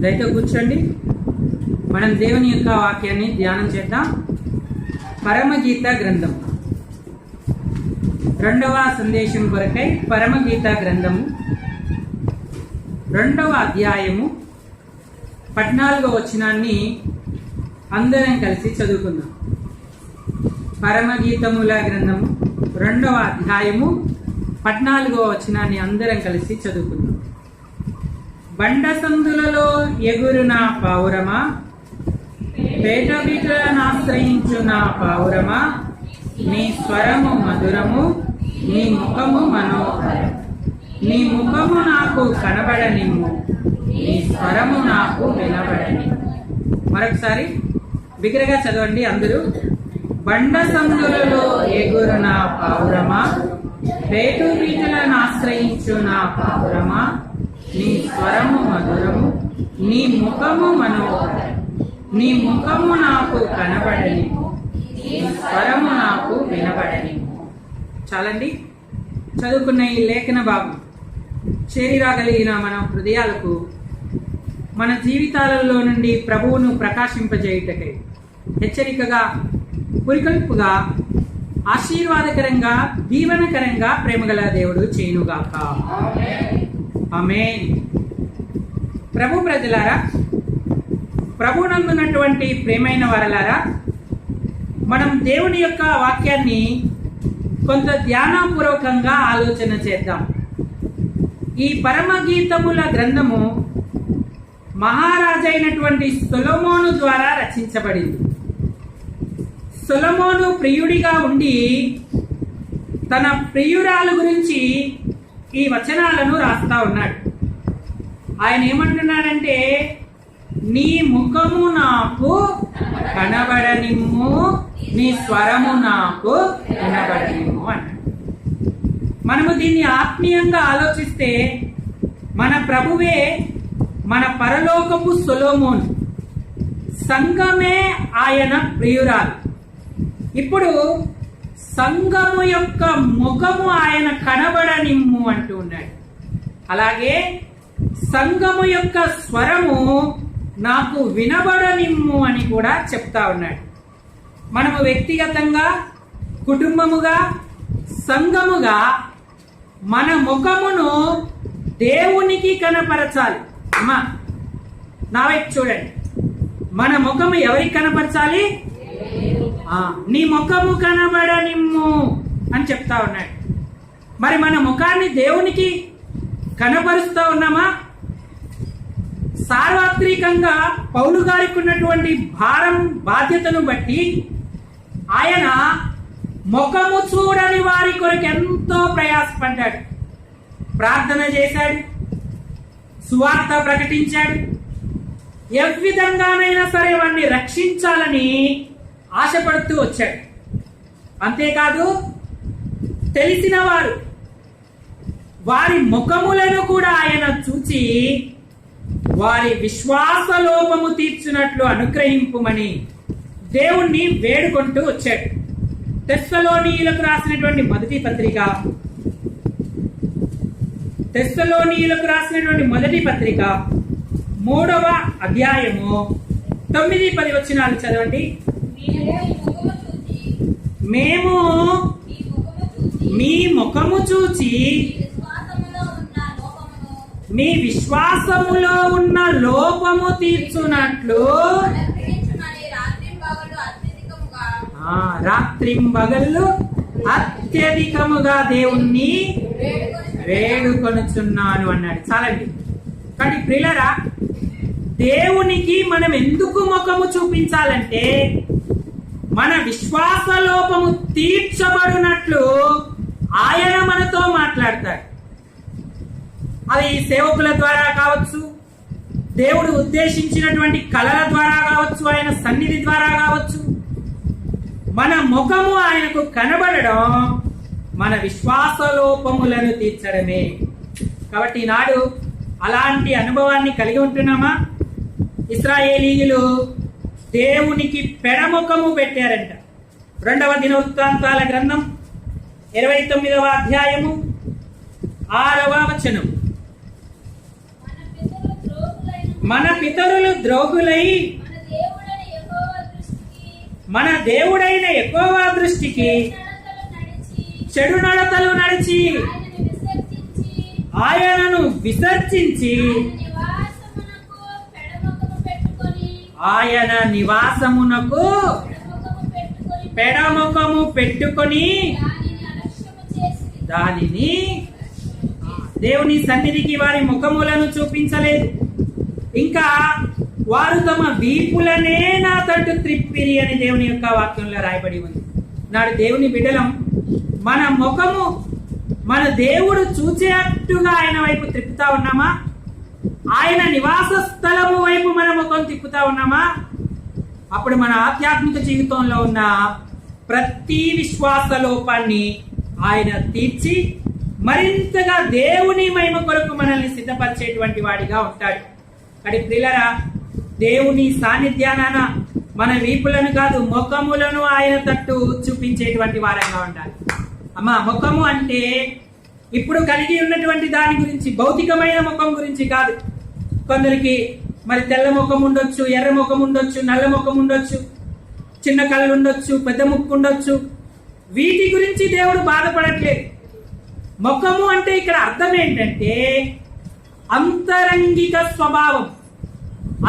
దయతో కూర్చోండి. మనం దేవుని యొక్క వాక్యాన్ని ధ్యానం చేద్దాం. పరమగీత గ్రంథం 2వ సందేశం కొరకై పరమగీత గ్రంథము 2వ అధ్యాయము 14వ వచనాన్ని అందరం కలిసి చదువుకుందాం. పరమగీతముల గ్రంథము 2వ అధ్యాయము 14వ వచనాన్ని అందరం కలిసి చదువుకుందాం. బండ సందులలో ఎగురున పావురమా, పేటబిట్లను ఆశ్రయించు నా పావురమా, నీ స్వరము మధురము, నీ ముఖము మనోహరం. నీ ముఖము నాకు కనబడనిమ్ము, నీ స్వరము నాకు వినబడనిమ్ము. మరొకసారి బిగ్గరగా చదవండి అందరూ. బండ సందులలో ఎగురున పావురమా, పేటబిట్లను ఆశ్రయించు నా పావురమా, నీ స్వరము మధురము, నీ ముఖము మనోహరం. నీ ముఖము నాకు కనబడనిమ్ము, నీ స్వరము నాకు వినబడనిమ్ము. చాలండి. చదువుకున్న ఈ లేఖన భాగం చేరిరాగలిగిన మన హృదయాలకు, మన జీవితాలలో నుండి ప్రభువును ప్రకాశింపజేయుటకై హెచ్చరికగా, పురికొల్పుగా, ఆశీర్వాదకరంగా, దీవెనకరంగా ప్రేమగల దేవుడు చేయునుగాక. ఆమేన్. ప్రభు ప్రజలారా, ప్రభునందున్నటువంటి ప్రేమైన వారలారా, మనం దేవుని యొక్క వాక్యాన్ని కొంత ధ్యానపూర్వకంగా ఆలోచన చేద్దాం. ఈ పరమగీతముల గ్రంథము మహారాజైనటువంటి సొలొమోను ద్వారా రచించబడింది. సొలొమోను ప్రియుడిగా ఉండి తన ప్రియురాలు గురించి ఈ వచనాలను రాస్తా ఉన్నాడు. ఆయన ఏమంటున్నాడంటే, నీ ముఖము నాకు కనబడనిమ్ము, నీ స్వరము నాకు వినబడనిమ్ము అన్నాడు. మనము దీన్ని ఆత్మీయంగా ఆలోచిస్తే మన ప్రభువే మన పరలోకపు సొలొమోను, సంఘమే ఆయన ప్రియురాలు. ఇప్పుడు సంఘము యొక్క ముఖము ఆయన కనబడనిమ్ము అంటూ ఉన్నాడు. అలాగే సంఘము యొక్క స్వరము నాకు వినబడనిమ్ము అని కూడా చెప్తా ఉన్నాడు. మనము వ్యక్తిగతంగా, కుటుంబముగా, సంఘముగా మన ముఖమును దేవునికి కనపరచాలి. అమ్మా, నా వైపు చూడండి. మన ముఖము ఎవరికి కనపరచాలి? నీ ముఖము కనబడనిమ్ము అని చెప్తా ఉన్నాడు. మరి మన ముఖాన్ని దేవునికి కనపరుస్తూ ఉన్నామా? సార్వత్రికంగా పౌలు గారికి ఉన్నటువంటి భారం, బాధ్యతను బట్టి ఆయన ముఖము చూడని వారి కొరకు ఎంతో ప్రయాసపడ్డాడు. ప్రార్థన చేశాడు, సువార్త ప్రకటించాడు. ఏ విధంగానైనా సరే వారిని రక్షించాలని ఆశపడుతూ వచ్చాడు. అంతేకాదు, తెలిసిన వారి ముఖములను కూడా ఆయన చూచి వారి విశ్వాస లోపము తీర్చినట్లు అనుగ్రహింపుమని దేవుణ్ణి వేడుకుంటూ వచ్చాడు. తెస్సలోనీయులకు రాసినటువంటి మొదటి పత్రిక 3వ అధ్యాయము 9-10 వచనాలు చదవండి. మేము మీ ముఖము చూచి మీ విశ్వాసములో ఉన్న లోపము తీర్చునట్లు రాత్రింబగళ్ళు అత్యధికముగా దేవుణ్ణి వేడుకొనుచున్నాను అన్నాడు. చాలండి. కానీ ప్రియులారా, దేవునికి మనం ఎందుకు ముఖము చూపించాలంటే మన విశ్వాస లోపము తీర్చబడినట్లు ఆయన మనతో మాట్లాడతాడు. అది సేవకుల ద్వారా కావచ్చు, దేవుడు ఉద్దేశించినటువంటి కళల ద్వారా కావచ్చు, ఆయన సన్నిధి ద్వారా కావచ్చు. మన ముఖము ఆయనకు కనబడడం మన విశ్వాస లోపములను తీర్చడమే. కాబట్టి ఈనాడు అలాంటి అనుభవాన్ని కలిగి ఉంటున్నామా? ఇశ్రాయేలీయులు దేవునికి పెడముఖము పెట్టారంట. 2వ దినవృత్తాంతాల గ్రంథం 29వ అధ్యాయము 6వ వచనం. మన పితరులు ద్రోహులై మన దేవుడైన యెహోవా దృష్టికి చెడు నడతలు నడిచి ఆయనను విసర్జించి ఆయన నివాసమునకు పెడముఖము పెట్టుకొని దానిని దేవుని సన్నిధికి వారి ముఖములను చూపించలేదు. ఇంకా వారు తమ వీపులనే నా తట్టు త్రిప్పిరి అని దేవుని యొక్క వాక్యంలో రాయబడి ఉంది. నాడు దేవుని బిడ్డలం మన ముఖము మన దేవుడు చూచేట్టుగా ఆయన వైపు త్రిప్పుతా ఉన్నామా? ఆయన నివాస స్థలము వైపు మన ముఖం తిప్పుతా ఉన్నామా? అప్పుడు మన ఆధ్యాత్మిక జీవితంలో ఉన్న ప్రతి విశ్వాస లోపాన్ని ఆయన తీర్చి మరింతగా దేవుని మహిమ కొరకు మనల్ని సిద్ధపరిచేటువంటి వాడిగా ఉంటాడు. అడి ప్రియులారా, దేవుని సాన్నిధ్యాన మన వీపులను కాదు ముఖములను ఆయన తట్టు చూపించేటువంటి వారంగా ఉండాలి. అమ్మా, ముఖము అంటే ఇప్పుడు కలిగి ఉన్నటువంటి దాని గురించి, భౌతికమైన ముఖం గురించి కాదు. కొందరికి మరి తెల్ల ముఖం ఉండొచ్చు, ఎర్ర ముఖం ఉండొచ్చు, నల్ల ముఖం ఉండొచ్చు, చిన్న కళ్ళు ఉండొచ్చు, పెద్ద ముక్కు ఉండొచ్చు. వీటి గురించి దేవుడు బాధపడట్లేదు. ముఖము అంటే ఇక్కడ అర్థం ఏంటంటే అంతరంగిక స్వభావం,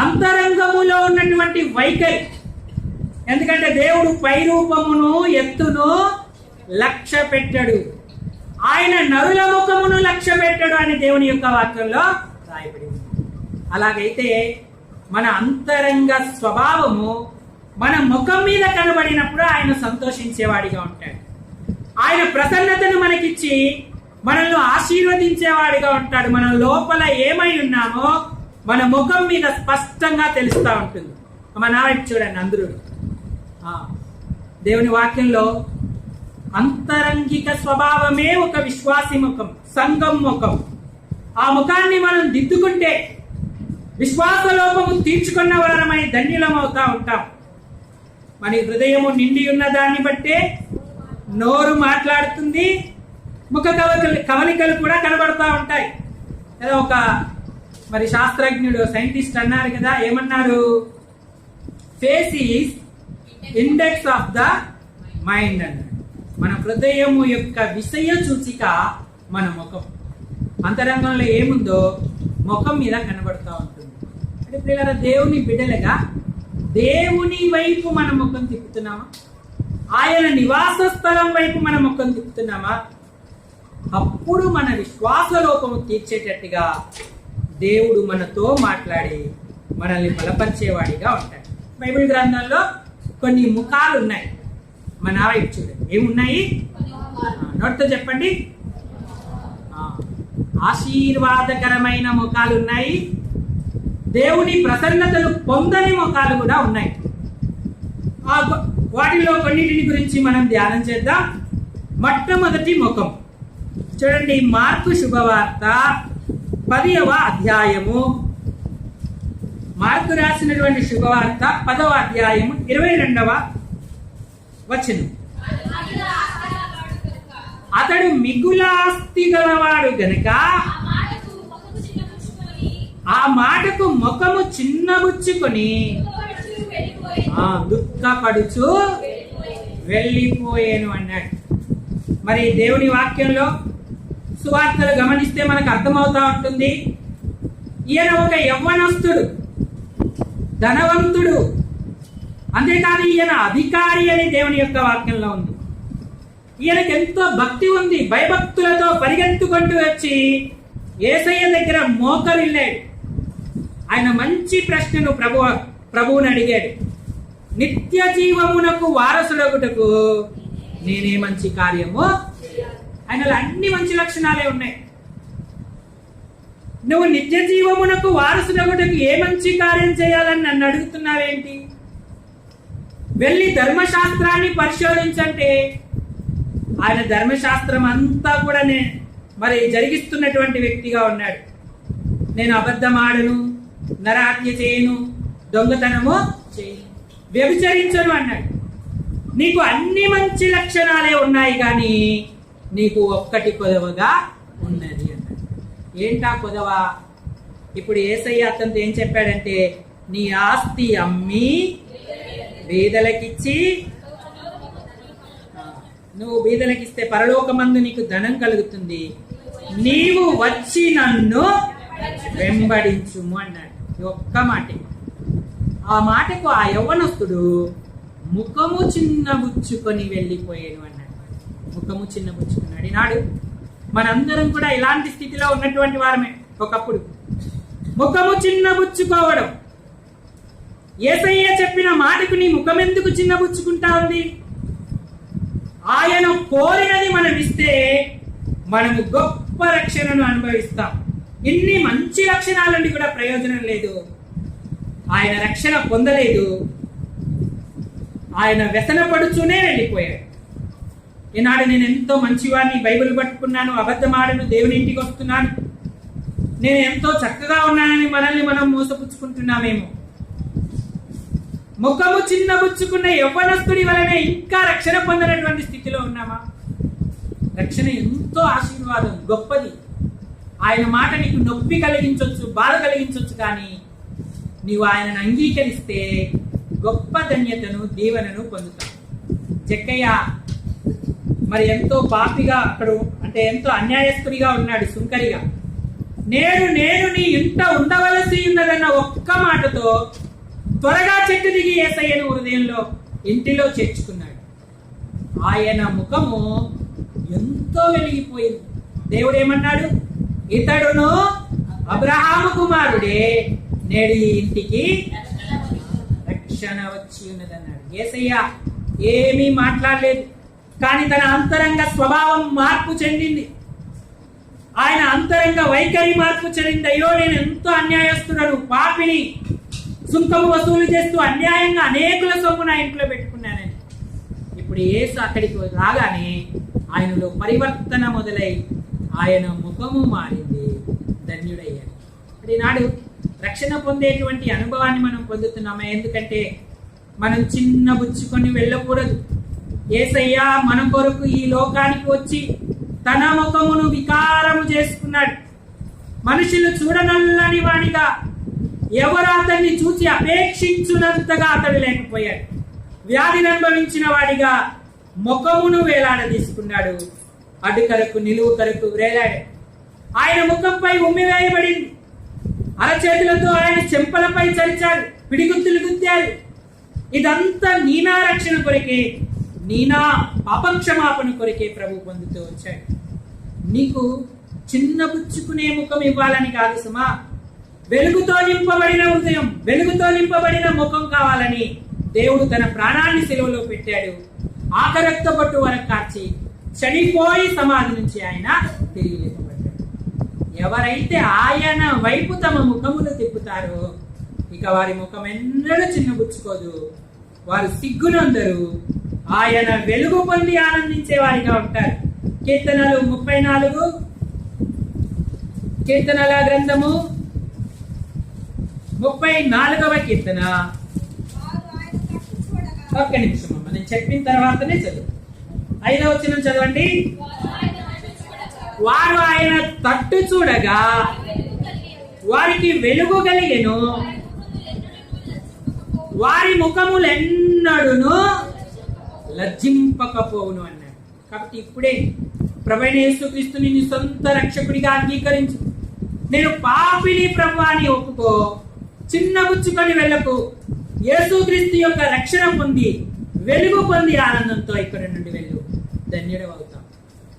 అంతరంగములో ఉన్నటువంటి వైఖరి. ఎందుకంటే దేవుడు పై రూపమును ఎత్తును లక్ష్య పెట్టాడు, ఆయన నరుల ముఖమును లక్ష్య పెట్టాడు అని దేవుని యొక్క వాక్యంలో రాయబడి ఉంది. అలాగైతే మన అంతరంగ స్వభావము మన ముఖం మీద కనబడినప్పుడు ఆయన సంతోషించేవాడిగా ఉంటాడు. ఆయన ప్రసన్నతను మనకిచ్చి మనల్ని ఆశీర్వదించేవాడిగా ఉంటాడు. మన లోపల ఏమై ఉన్నామో మన ముఖం మీద స్పష్టంగా తెలుస్తూ ఉంటుంది. మన వైపు చూడండి అందరూ. దేవుని వాక్యంలో అంతరంగిక స్వభావమే ఒక విశ్వాసి ముఖం, సంఘం ముఖం. ఆ ముఖాన్ని మనం దిద్దుకుంటే విశ్వాస లోపము తీర్చుకున్న వారమై ధన్యులం అవుతా ఉంటాం. మన హృదయము నిండి ఉన్న దాన్ని బట్టే నోరు మాట్లాడుతుంది, ముఖ కవలికలు కూడా కనబడతా ఉంటాయి. ఏదో ఒక మరి శాస్త్రజ్ఞుడు, సైంటిస్ట్ అన్నారు కదా, ఏమన్నారు? Face is index of the mind అన్నాడు. మన హృదయము యొక్క విషయ సూచిక మన ముఖం. అంతరంగంలో ఏముందో ముఖం మీద కనబడుతూ ఉంటుంది. అంటే పిల్లల దేవుని బిడ్డలుగా దేవుని వైపు మన ముఖం తిప్పుతున్నామా? ఆయన నివాస స్థలం వైపు మన ముఖం తిప్పుతున్నామా? అప్పుడు మన విశ్వాస లోపము తీర్చేటట్టుగా దేవుడు మనతో మాట్లాడి మనల్ని బలపరిచేవాడిగా ఉంటాడు. బైబిల్ గ్రంథంలో కొన్ని ముఖాలు ఉన్నాయి. మన వైపు చూడండి, ఏమున్నాయి? నోటితో చెప్పండి. ఆశీర్వాదకరమైన ముఖాలు ఉన్నాయి, దేవుని ప్రసన్నతలు పొందని ముఖాలు కూడా ఉన్నాయి. వాటిలో కొన్నిటిని గురించి మనం ధ్యానం చేద్దాం. మొట్టమొదటి ముఖం చూడండి, మార్కు శుభవార్త 10వ అధ్యాయము. మార్కు రాసినటువంటి శుభవార్త 10వ అధ్యాయము 22వ వచనం. అతడు మిగుల ఆస్తి గలవాడు గనుక ఆ మాటకు ముఖము చిన్నబుచ్చుకొని దుఃఖపడుచు వెళ్ళిపోయాను అన్నాడు. మరి దేవుని వాక్యంలో సువార్తలు గమనిస్తే మనకు అర్థమవుతా ఉంటుంది. ఈయన ఒక యవ్వనస్తుడు, ధనవంతుడు, అంతేకాదు ఈయన అధికారి అని దేవుని యొక్క వాక్యంలో ఉంది. ఈయనకి ఎంతో భక్తి ఉంది. భయభక్తులతో పరిగెత్తుకుంటూ వచ్చి యేసయ్య దగ్గర మోకరిల్లాడు. ఆయన మంచి ప్రశ్నను ప్రభువుని అడిగాడు. నిత్య జీవమునకు వారసుడగుటకు నేనే మంచి కార్యము? ఆయనలో అన్ని మంచి లక్షణాలే ఉన్నాయి. నువ్వు నిత్య జీవమునకు వారసుడగుటకు ఏ మంచి కార్యం చేయాలని నన్ను అడుగుతున్నావేంటి? వెళ్ళి ధర్మశాస్త్రాన్ని పరిశోధించంటే ఆయన ధర్మశాస్త్రం అంతా కూడా మరి జరిగిస్తున్నటువంటి వ్యక్తిగా ఉన్నాడు. నేను అబద్ధం ఆడను, నరహత్య చేయను, దొంగతనము చేయను, వ్యభిచరించను అన్నాడు. నీకు అన్ని మంచి లక్షణాలే ఉన్నాయి, కానీ నీకు ఒక్కటి కొదవగా ఉన్నది అన్నాడు. ఏంటా కొదవ? ఇప్పుడు యేసయ్య అతనితో ఏం చెప్పాడంటే, నీ ఆస్తి అమ్మి బీదలకిచ్చి, నువ్వు బీదలకిస్తే పరలోకమందు నీకు ధనం కలుగుతుంది, నీవు వచ్చి నన్ను వెంబడించుము అన్నాడు. ఒక్క మాట. ఆ మాటకు ఆ యవ్వనస్తుడు ముఖము చిన్నబుచ్చుకొని వెళ్ళిపోయాడు అన్నాడు. ముఖము చిన్నబుచ్చుకున్నాడు. ఈనాడు మనందరం కూడా ఇలాంటి స్థితిలో ఉన్నటువంటి వారమే. ఒకప్పుడు ముఖము చిన్నబుచ్చుకోవడం. యేసయ్య చెప్పిన మాటకు నీ ముఖం ఎందుకు చిన్నబుచ్చుకుంటా ఉంది? ఆయన కోరినది మనం ఇస్తే మనము గొప్ప రక్షణను అనుభవిస్తాం. ఇన్ని మంచి లక్షణాల నుండి కూడా ప్రయోజనం లేదు. ఆయన రక్షణ పొందలేదు. ఆయన వ్యసన పడుతూనే వెళ్ళిపోయాడు. ఈనాడు నేను ఎంతో మంచివాడిని, బైబిల్ పట్టుకున్నాను, అబద్ధమాడను, దేవుని ఇంటికి వస్తున్నాను, నేను ఎంతో చక్కగా ఉన్నానని మనల్ని మనం మోసపుచ్చుకుంటున్నామేమో. ముఖము చిన్నబుచ్చుకున్న యవ్వనస్తుడి వలనే ఇంకా రక్షణ పొందినటువంటి స్థితిలో ఉన్నామా? రక్షణ ఎంతో ఆశీర్వాదం, గొప్పది. ఆయన మాట నీకు నొప్పి కలిగించవచ్చు, బాధ కలిగించవచ్చు, కానీ నీవు ఆయనను అంగీకరిస్తే గొప్ప ధన్యతను, దీవెనను పొందుతావు. జక్కయ్య మరి ఎంతో పాపిగా అక్కడ, అంటే ఎంతో అన్యాయస్తుడిగా ఉన్నాడు, సుంకరిగా. నేను నీ ఇంట ఉండవలసి ఉన్నదన్న ఒక్క మాటతో త్వరగా చెట్టు దిగి యేసయ్యను హృదయంలో, ఇంటిలో చేర్చుకున్నాడు. ఆయన ముఖము ఎంతో వెలిగిపోయింది. దేవుడు ఏమన్నాడు? ఇతడును అబ్రహాము కుమారుడే, నేడు ఈ ఇంటికి రక్షణ వచ్చి ఉన్నదన్నాడు. యేసయ్య ఏమీ మాట్లాడలేదు, కానీ తన అంతరంగ స్వభావం మార్పు చెందింది. ఆయన అంతరంగ వైఖరి మార్పు చెందింది. అయ్యో, నేను ఎంతో అన్యాయస్తుడను, పాపిని, సుంకము వసూలు చేస్తూ అన్యాయంగా అనేకుల సొమ్ము నా ఇంట్లో పెట్టుకున్నానని. ఇప్పుడు యేసు అక్కడికి రాగానే ఆయనలో పరివర్తన మొదలై ఆయన ముఖము మారింది, ధన్యుడయ్యాడు. ఈనాడు రక్షణ పొందేటువంటి అనుభవాన్ని మనం పొందుతున్నామా? ఎందుకంటే మనం చిన్నబుచ్చుకొని వెళ్ళకూడదు. యేసయ్య మన కొరకు ఈ లోకానికి వచ్చి తన ముఖమును వికారము చేసుకున్నాడు. మనుషులు చూడనల్లని వాడిగా, ఎవరు అతన్ని చూసి అపేక్షించునంతగా అతడు లేకపోయాడు. వ్యాధిని అనుభవించిన వాడిగా ముఖమును వేలాడదీసుకున్నాడు. అడుకరకు నిలువు కరకు వేలాడు. ఆయన ముఖంపై ఉమ్మివేయబడింది. అరచేతులతో ఆయన చెంపలపై చరిచాడు, పిడిగుద్దులు గుద్దాడు. ఇదంతా నీనా రక్షణ కొరకే, నీనా పాపక్షమాపణ కొరకే ప్రభు పొందుతూ వచ్చాడు. నీకు చిన్నబుచ్చుకునే ముఖం ఇవ్వాలని కాదు సుమా, వెలుగుతో నింపబడిన హృదయం, వెలుగుతో నింపబడిన ముఖం కావాలని దేవుడు తన ప్రాణాన్ని సెలవులో పెట్టాడు. ఆకరక్త పట్టు వరకు కార్చి చనిపోయి సమాధి నుంచి ఆయన తిరిగి లేపబడ్డాడు. ఎవరైతే ఆయన వైపు తమ ముఖములు తిప్పుతారో ఇక వారి ముఖం ఎన్నడూ చిన్నబుచ్చుకోదు. వారు సిగ్గునందరు, ఆయన వెలుగు పొంది ఆనందించే వారిగా ఉంటారు. కీర్తనలు 34, కీర్తనల గ్రంథము 34వ కీర్తన. ఒక్క నిమిషం అమ్మ, నేను చెప్పిన తర్వాతనే చదువు. 5వ వచనం చదవండి. వారు ఆయన తట్టు చూడగా వారికి వెలుగు కలిగెను, వారి ముఖములెన్నడును లజ్జింపకపోవును అన్నాడు. కాబట్టి ఇప్పుడే ప్రభువైన యేసుక్రీస్తుని నీ సొంత రక్షకుడిగా అంగీకరించు. నేను పాపిని ప్రభు అని ఒప్పుకో. చిన్నబుచ్చుకొని వెళ్ళకు. యేసుక్రీస్తు యొక్క రక్షణ పొంది, వెలుగు పొంది ఆనందంతో ఇక్కడి నుండి వెళ్ళు, ధన్యుడు అవుతాం.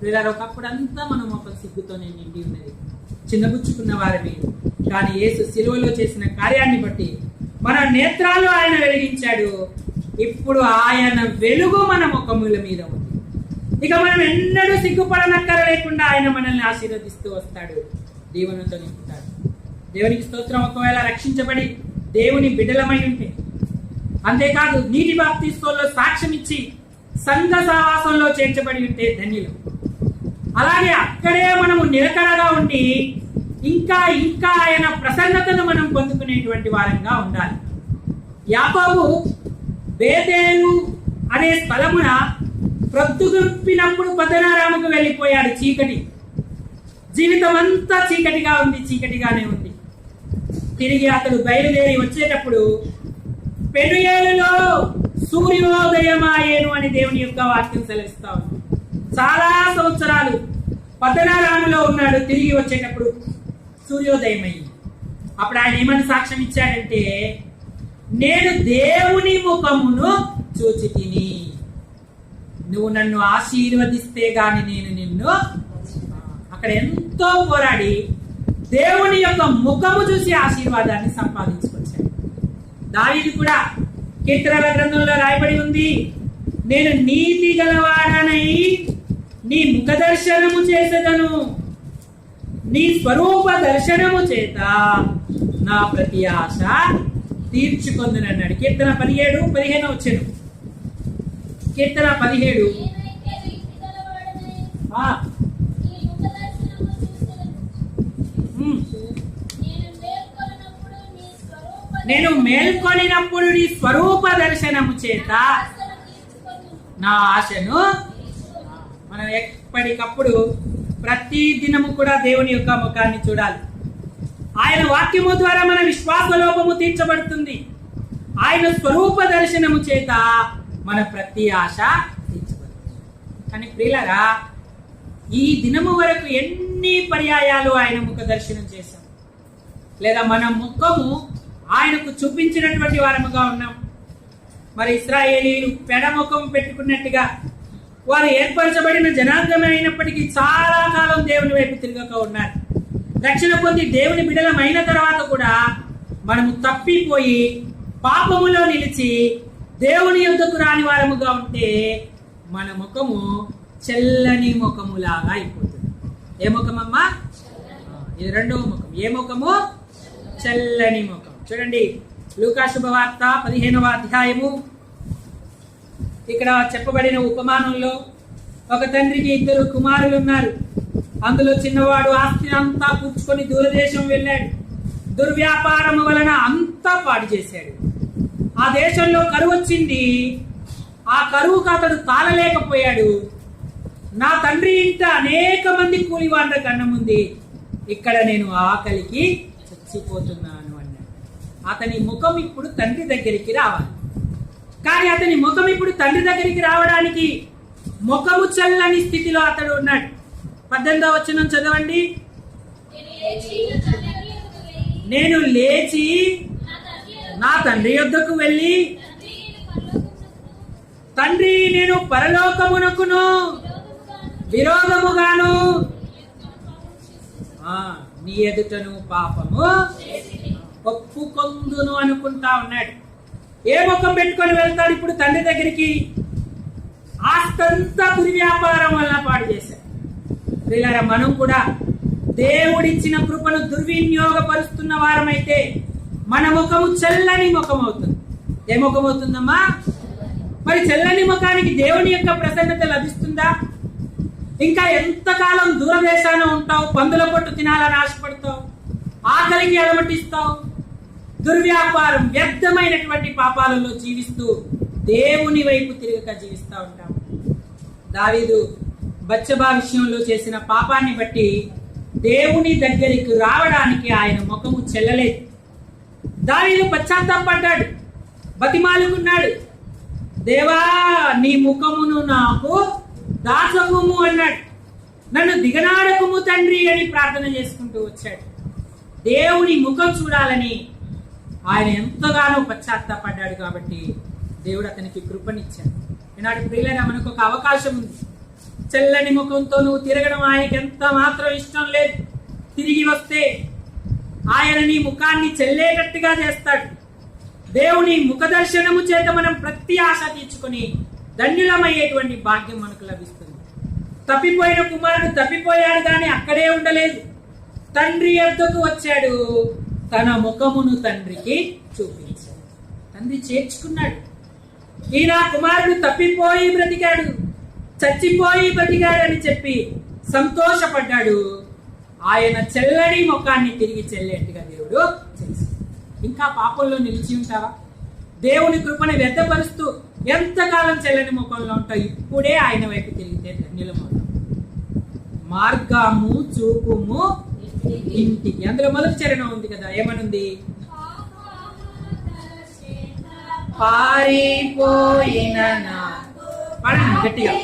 వీళ్ళ ఒకప్పుడు అంతా మనం ఒక సిగ్గుతోనే నిండి ఉన్నది, చిన్నబుచ్చుకున్న వారిని. కానీ యేసు సిలువలో చేసిన కార్యాన్ని బట్టి మన నేత్రాలు ఆయన వెలిగించాడు. ఇప్పుడు ఆయన వెలుగు మన ముఖముల మీద ఉంది. ఇక మనం ఎన్నడూ సిగ్గుపడనక్కర లేకుండా ఆయన మనల్ని ఆశీర్వదిస్తూ వస్తాడు, దీవెనతో నింపుతాడు. దేవునికి స్తోత్రం. ఒకవేళ రక్షించబడి దేవుని బిడ్డలమై ఉంటే, అంతేకాదు నీటి బాప్తిస్మలో సాక్ష్యం ఇచ్చి సంఘ సహవాసంలో చేర్చబడి ఉంటే ధన్యులు. అలాగే అక్కడే మనము నిలకడగా ఉండి ఇంకా ఇంకా ఆయన ప్రసన్నతను మనం పొందుకునేటువంటి వారంగా ఉండాలి. యాకోబు బేతేలు అనే స్థలమున ప్రొద్దుగుప్పినప్పుడు పద్దనారాముకు వెళ్ళిపోయాడు. చీకటి, జీవితం అంతా చీకటిగా ఉంది, చీకటిగానే ఉంది. తిరిగి అతడు బయలుదేరి వచ్చేటప్పుడు పెనుయేలులో సూర్యోదయమాయేను అని దేవుని యొక్క వాక్యం సెలవిస్తా ఉంది. చాలా సంవత్సరాలు పద్దనారాములో ఉన్నాడు. తిరిగి వచ్చేటప్పుడు సూర్యోదయం అయింది. అప్పుడు ఆయన ఏమని సాక్ష్యం ఇచ్చాడంటే, నేను దేవుని ముఖమును చూచి తిని, నువ్వు నన్ను ఆశీర్వదిస్తే గాని నేను నిన్ను. అక్కడ ఎంతో పోరాడి దేవుని యొక్క ముఖము చూసి ఆశీర్వాదాన్ని సంపాదించుకొచ్చాడు. దావీదు కూడా కీర్తనల గ్రంథంలో రాయబడి ఉంది, నేను నీతి గలవాడనై నీ ముఖ దర్శనము చేసేదను, నీ స్వరూప దర్శనము చేత నా ప్రతి ఆశ తీర్చుకొందునన్నాడు. కీర్తన 17:15 వచ్చాను. కీర్తన 17. నేను మేల్కొనినప్పుడు నీ స్వరూప దర్శనము చేత నా ఆశను. మనం ఎప్పటికప్పుడు ప్రతి దినము కూడా దేవుని యొక్క ముఖాన్ని చూడాలి. ఆయన వాక్యము ద్వారా మన విశ్వాస లోపము తీర్చబడుతుంది. ఆయన స్వరూప దర్శనము చేత మన ప్రతి ఆశ తీర్చబడుతుంది. కానీ ప్రియులారా, ఈ దినము వరకు ఎన్ని పర్యాయాలు ఆయన ముఖ దర్శనం చేశాం, లేదా మన ముఖము ఆయనకు చూపించినటువంటి వారముగా ఉన్నాం. మరి ఇశ్రాయేలీయులు పెడముఖం పెట్టుకున్నట్టుగా వారు ఏర్పరచబడిన జనాంగమే అయినప్పటికీ చాలా కాలం దేవుని వైపు తిరగక ఉన్నారు. రక్షణ పొంది దేవుని బిడలమైన తర్వాత కూడా మనము తప్పిపోయి పాపములో నిలిచి దేవుని యొద్దకు రాని వారముగా ఉంటే మన ముఖము చెల్లని ముఖములాగా అయిపోతుంది. ఏ ముఖమమ్మా? ఇది రెండవ ముఖం. ఏ ముఖము? చల్లని ముఖం. చూడండి, లూకా శుభవార్త 15వ అధ్యాయము. ఇక్కడ చెప్పబడిన ఉపమానంలో ఒక తండ్రికి 2 కుమారులు ఉన్నారు. అందులో చిన్నవాడు ఆస్తిని అంతా పుచ్చుకొని దూరదేశం వెళ్ళాడు. దుర్వ్యాపారం వలన అంతా పాడు చేశాడు. ఆ దేశంలో కరువు వచ్చింది. ఆ కరువుకు అతడు తాళలేకపోయాడు. నా తండ్రి ఇంట అనేక మంది కూలివాళ్ళకి అన్నం ఉంది, ఇక్కడ నేను ఆకలికి చచ్చిపోతున్నాను అన్నాడు. అతని ముఖం ఇప్పుడు తండ్రి దగ్గరికి రావాలి. కానీ అతని ముఖం ఇప్పుడు తండ్రి దగ్గరికి రావడానికి ముఖము చల్లని స్థితిలో అతడు ఉన్నాడు. 18వ వచనం చదవండి. నేను లేచి నా తండ్రి యొద్దకు వెళ్ళి, తండ్రి, నేను పరలోకమునకును విరోధముగాను నీ ఎదుటను పాపము ఒప్పుకొందును అనుకుంటా ఉన్నాడు. ఏ ముఖం పెట్టుకొని వెళ్తాడు ఇప్పుడు తండ్రి దగ్గరికి? ఆస్తంతా దుర్వ్యాపారం వల్ల పాడు చేశాడు. ప్రియులారా, మనం కూడా దేవుడిచ్చిన కృపను దుర్వినియోగపరుస్తున్న వారమైతే మన ముఖము చల్లని ముఖం అవుతుంది. ఏ ముఖం అవుతుందమ్మా? మరి చల్లని ముఖానికి దేవుని యొక్క ప్రసన్నత లభిస్తుందా? ఇంకా ఎంతకాలం దూరదేశాన ఉంటావు? పందుల పొట్టు తినాలని ఆశపడతావు, ఆకలికి అలమటిస్తావు, దుర్వ్యాపారం వ్యర్థమైనటువంటి పాపాలలో జీవిస్తూ దేవుని వైపు తిరగక జీవిస్తూ ఉంటాం. దావీదు బత్షెబా విషయంలో చేసిన పాపాన్ని బట్టి దేవుని దగ్గరికి రావడానికి ఆయన ముఖము చెల్లలేదు. దావీదు పశ్చాత్తాపడ్డాడు, బతిమాలుకున్నాడు. దేవా, నీ ముఖమును నాకు దాచకుము అన్నాడు. నన్ను దిగనాడకుము తండ్రి అని ప్రార్థన చేసుకుంటూ వచ్చాడు. దేవుని ముఖం చూడాలని ఆయన ఎంతగానో పశ్చాత్తాపడ్డాడు. కాబట్టి దేవుడు అతనికి కృపనిచ్చాడు. ఈనాడు ప్రియులైన మనకు ఒక అవకాశం ఉంది. చల్లని ముఖంతో నువ్వు తిరగడం ఆయనకి ఎంత మాత్రం ఇష్టం లేదు. తిరిగి వస్తే ఆయన నీ ముఖాన్ని చెల్లేటట్టుగా చేస్తాడు. దేవుని ముఖ దర్శనము చేత మనం ప్రతి ఆశ తీర్చుకొని ధన్యులమయ్యేటువంటి భాగ్యం మనకు లభిస్తుంది. తప్పిపోయిన కుమారుడు తప్పిపోయాడు కానీ అక్కడే ఉండలేదు. తండ్రి యొద్దకు వచ్చాడు, తన ముఖమును తండ్రికి చూపించాడు. తండ్రి చేర్చుకున్నాడు. ఈయన కుమారుడు తప్పిపోయి బ్రతికాడు, చచ్చిపోయి బ్రతికాడు అని చెప్పి సంతోషపడ్డాడు. ఆయన చెల్లని ముఖాన్ని తిరిగి చెల్లేట్టుగా దేవుడు చేశాడు. ఇంకా పాపంలో నిలిచి ఉంటావా? దేవుని కృపను వ్యర్థపరుస్తూ ఎంతకాలం చెల్లని ముఖంలో ఉంటావు? ఇప్పుడే ఆయన వైపు తిరిగితే ధన్యులమవుతాం. మార్గము చూపుము ఇంటికి. అందులో మొదటి చరణం ఉంది కదా, ఏమనుంది? పారిపోయిన నా, పాడండి గట్టిగా.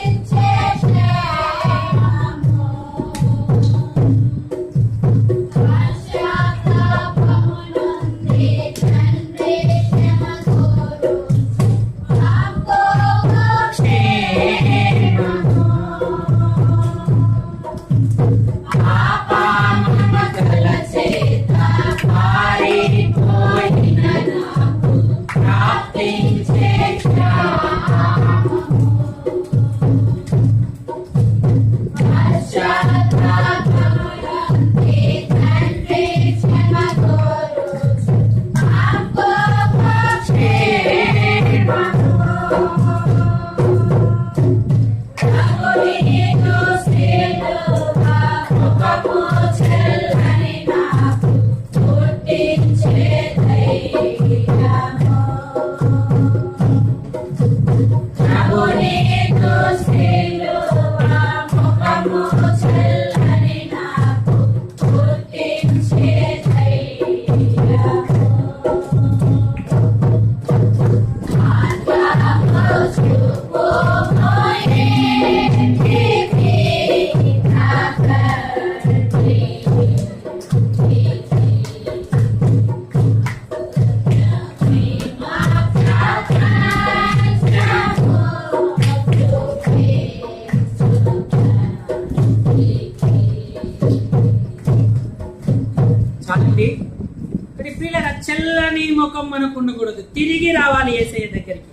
చల్లని ముఖం మనకు ఉండకూడదు, తిరిగి రావాలి యేసయ్య దగ్గరికి.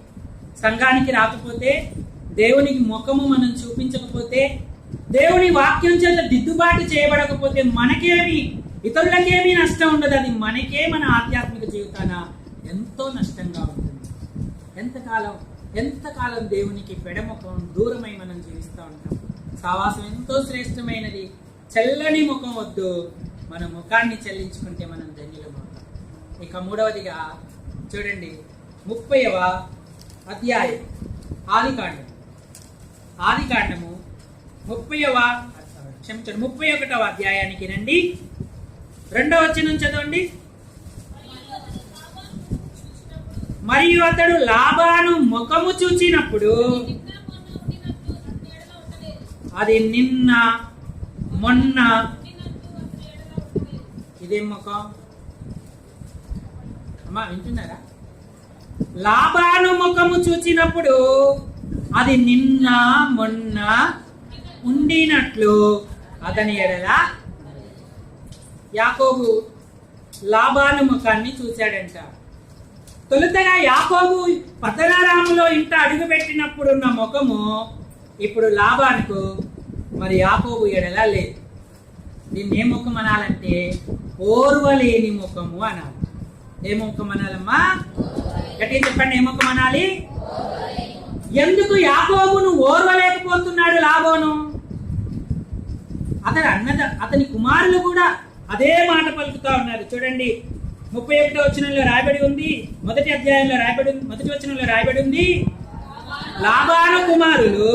సంఘానికి రాకపోతే, దేవునికి ముఖము మనం చూపించకపోతే, దేవుని వాక్యం చేత దిద్దుబాటు చేయబడకపోతే మనకేమి, ఇతరులకేమీ నష్టం ఉండదు. అది మనకే, మన ఆధ్యాత్మిక జీవితాన ఎంతో నష్టంగా ఉంటుంది. ఎంతకాలం దేవునికి పెడముఖం దూరమై మనం జీవిస్తూ ఉంటాం. సావాసం ఎంతో శ్రేష్టమైనది. చల్లని ముఖం వద్దు, మన ముఖాన్ని చెల్లించుకుంటే మనం ధన్యులమవుతాం. ఇక మూడవదిగా చూడండి, 30వ అధ్యాయం ఆదికాండము 31వ అధ్యాయానికి రండి. 2వ వచనం చదవండి. మరియు అతడు లాబాను ముఖము చూచినప్పుడు అది నిన్న మొన్న, ఇదేం ముఖం అమ్మా, వింటున్నారా? లాబాను ముఖము చూచినప్పుడు అది నిన్న మొన్న ఉండినట్లు అతని ఎడల. యాకోబు లాబాను ముఖాన్ని చూశాడంట. తొలుతగా యాకోబు పతనారాములో ఇంట అడుగు పెట్టినప్పుడు ఉన్న ముఖము ఇప్పుడు లాబానుకు మరి యాకోబు ఎడల లేదు. దీన్ని ఏ ముఖం అనాలంటే ఓర్వలేని ముఖము అనాలి. ఏ ముఖం అనాలమ్మా? గట్టిగా చెప్పండి, ఏ ముఖం అనాలి? ఎందుకు యాకోబును ఓర్వలేకపోతున్నాడు లాబాను? అతని కుమారులు కూడా అదే మాట పలుకుతా ఉన్నారు. చూడండి, 31వ వచనంలో రాయబడి ఉంది, మొదటి వచనంలో రాయబడి ఉంది, లాబాను కుమారులు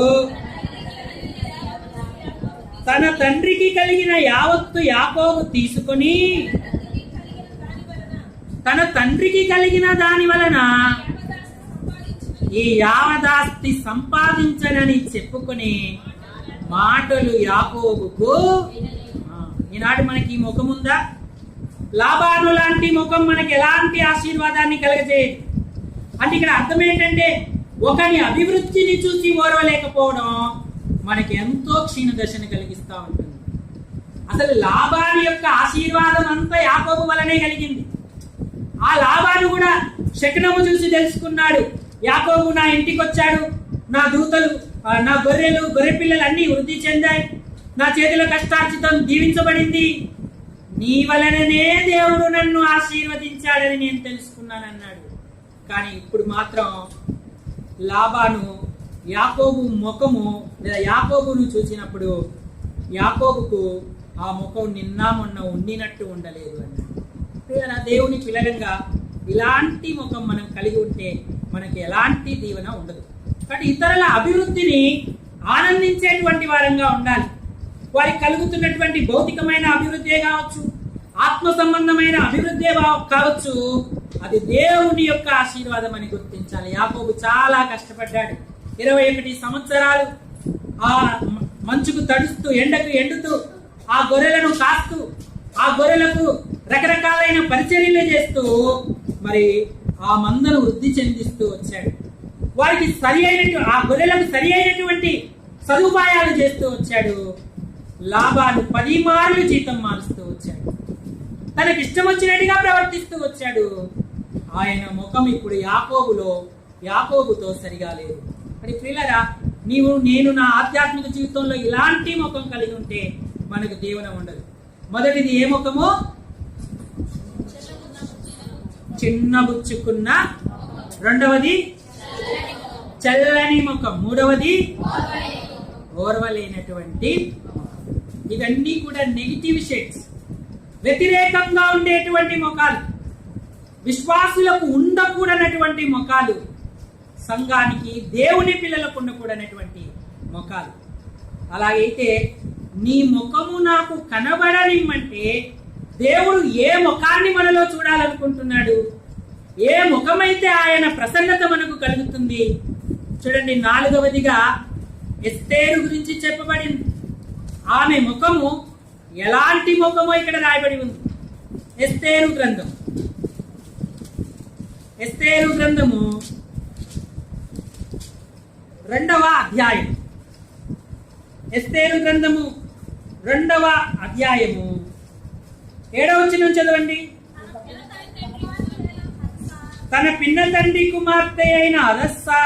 తన తండ్రికి కలిగిన యావత్తు యాకోబు తీసుకొని తన తండ్రికి కలిగిన దాని వలన ఈ యావదాస్తి సంపాదించనని చెప్పుకునే మాటలు యాకోబుకు. ఈనాడు మనకి ఈ ముఖం ఉందా? లాబాను లాంటి ముఖం మనకి ఎలాంటి ఆశీర్వాదాన్ని కలగజేయదు. అంటే ఇక్కడ అర్థం ఏంటంటే, ఒకని అభివృద్ధిని చూసి ఓర్వలేకపోవడం మనకి ఎంతో క్షీణ దశను కలిగిస్తూ ఉంటుంది. అసలు లాబాను యొక్క ఆశీర్వాదం అంతా యాకోబు వలనే కలిగింది. ఆ లాబాను కూడా శకునము చూసి తెలుసుకున్నాడు, యాకోబు నా ఇంటికి వచ్చాడు, నా దూతలు, నా గొర్రె పిల్లలు అన్ని వృద్ధి చెందాయి, నా చేతిలో కష్టార్జితం దీవించబడింది, నీ వలననే దేవుడు నన్ను ఆశీర్వదించాడని నేను తెలుసుకున్నానన్నాడు. కానీ ఇప్పుడు మాత్రం లాబాను యాకోబు ముఖము లేదా యాకోబును చూసినప్పుడు యాకోబుకు ఆ ముఖం నిన్న మొన్న ఉండినట్టు ఉండలేదు అన్నాడు. దేవుని పిల్లలంగా ఇలాంటి ముఖం మనం కలిగి ఉంటే మనకి ఎలాంటి దీవెన ఉండదు. కాబట్టి ఇతరుల అభివృద్ధిని ఆనందించేటువంటి వారంగా ఉండాలి. వారికి కలుగుతున్నటువంటి భౌతికమైన అభివృద్ధి కావచ్చు, ఆత్మ సంబంధమైన అభివృద్ధి కావచ్చు, అది దేవుని యొక్క ఆశీర్వాదం అని గుర్తించాలి. యాకోబు చాలా కష్టపడ్డాడు. 21 సంవత్సరాలు ఆ మంచుకు తడుస్తూ, ఎండకు ఎండుతూ, ఆ గొర్రెలను కాస్తూ, ఆ గొర్రెలకు రకరకాలైన పరిచర్యలు చేస్తూ మరి ఆ మందను వృద్ధి చెందిస్తూ వచ్చాడు. వారికి ఆ గొర్రెలకు సరి అయినటువంటి సదుపాయాలు చేస్తూ వచ్చాడు. లాభాలు 10 మార్లు జీతం మారుస్తూ వచ్చాడు. తనకి ఇష్టం వచ్చినట్టుగా ప్రవర్తిస్తూ వచ్చాడు. ఆయన ముఖం ఇప్పుడు యాకోబుతో సరిగా లేదు. మరి ప్రియులారా, నేను నా ఆధ్యాత్మిక జీవితంలో ఇలాంటి ముఖం కలిగి ఉంటే మనకు దీవెన ఉండదు. మొదటిది ఏ ముఖము? చిన్నబుచ్చుకున్న. రెండవది చల్లని ముఖం. మూడవది ఓర్వలేనటువంటి. ఇవన్నీ కూడా నెగిటివ్ షేడ్స్, వ్యతిరేకంగా ఉండేటువంటి ముఖాలు, విశ్వాసులకు ఉండకూడనటువంటి ముఖాలు, సంఘానికి దేవుని పిల్లలకు ఉండకూడనటువంటి ముఖాలు. అలాగైతే నీ ముఖము నాకు కనబడనిమ్మంటే దేవుడు ఏ ముఖాన్ని మనలో చూడాలనుకుంటున్నాడు? ఏ ముఖమైతే ఆయన ప్రసన్నత మనకు కలుగుతుంది? చూడండి, 4వదిగా ఎస్తేరు గురించి చెప్పబడింది. ఆమె ముఖము ఎలాంటి ముఖమో ఇక్కడ రాయబడి ఉంది. ఎస్తేరు గ్రంథము 2వ అధ్యాయం. ఎస్తేరు గ్రంథము 2వ అధ్యాయము 7వ వచనం చదవండి. తన పిన్న తండ్రి కుమార్తె అయిన హదస్సా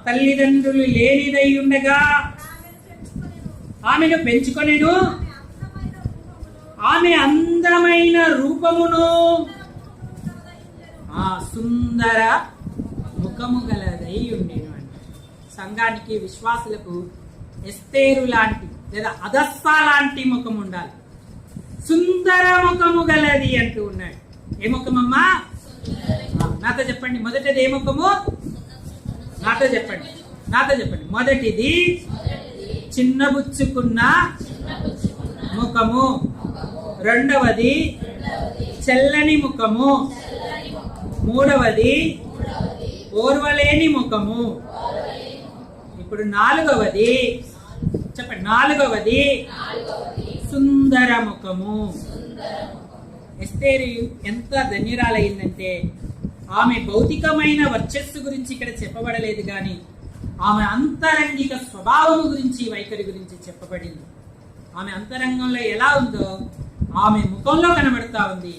తల్లిదండ్రులు లేనిదై ఉండగా ఆమెను పెంచుకొనెను. ఆమె అందమైన రూపమును సుందర ముఖము గలదై ఉండేను. అంటే సంఘానికి, విశ్వాసులకు ఎస్తేరు లాంటి లేదా హదస్సా లాంటి ముఖం ఉండాలి. సుందర ముఖము గలది అంటూ ఉన్నాడు. ఏ ముఖమమ్మా? నాతో చెప్పండి. మొదటిది ఏ ముఖము? నాతో చెప్పండి. మొదటిది చిన్నబుచ్చుకున్న ముఖము. రెండవది చల్లని ముఖము. మూడవది ఓర్వలేని ముఖము. ఇప్పుడు 4వది చెప్పండి. 4వది సుందర ముఖము. ఎస్తేరు ఎంత ధన్యురాలయ్యిందంటే ఆమె భౌతికమైన వర్చస్సు గురించి ఇక్కడ చెప్పబడలేదు, కానీ ఆమె అంతరంగిక స్వభావము గురించి, వైఖరి గురించి చెప్పబడింది. ఆమె అంతరంగంలో ఎలా ఉందో ఆమె ముఖంలో కనబడతా ఉంది.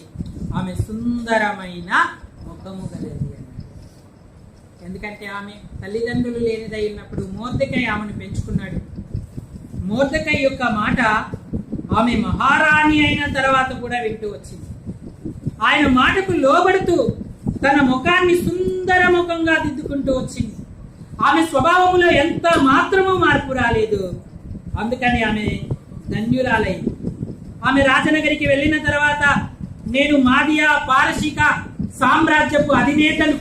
ఆమె సుందరమైన ముఖము గలది. ఎందుకంటే ఆమె తల్లిదండ్రులు లేనిదై ఉన్నప్పుడు మొర్దెకై ఆమెను పెంచుకున్నాడు. మొర్దెకై యొక్క మాట ఆమె మహారాణి అయిన తర్వాత కూడా వింటూ వచ్చింది. ఆయన మాటకు లోబడుతూ తన ముఖాన్ని సుందర ముఖంగా దిద్దుకుంటూ వచ్చింది. ఆమె స్వభావంలో ఎంత మాత్రమూ మార్పు రాలేదు. అందుకని ఆమె ధన్యురాలైంది. ఆమె రాజనగరికి వెళ్ళిన తర్వాత నేను మాదియా పారశీక సామ్రాజ్యపు అధినేతను,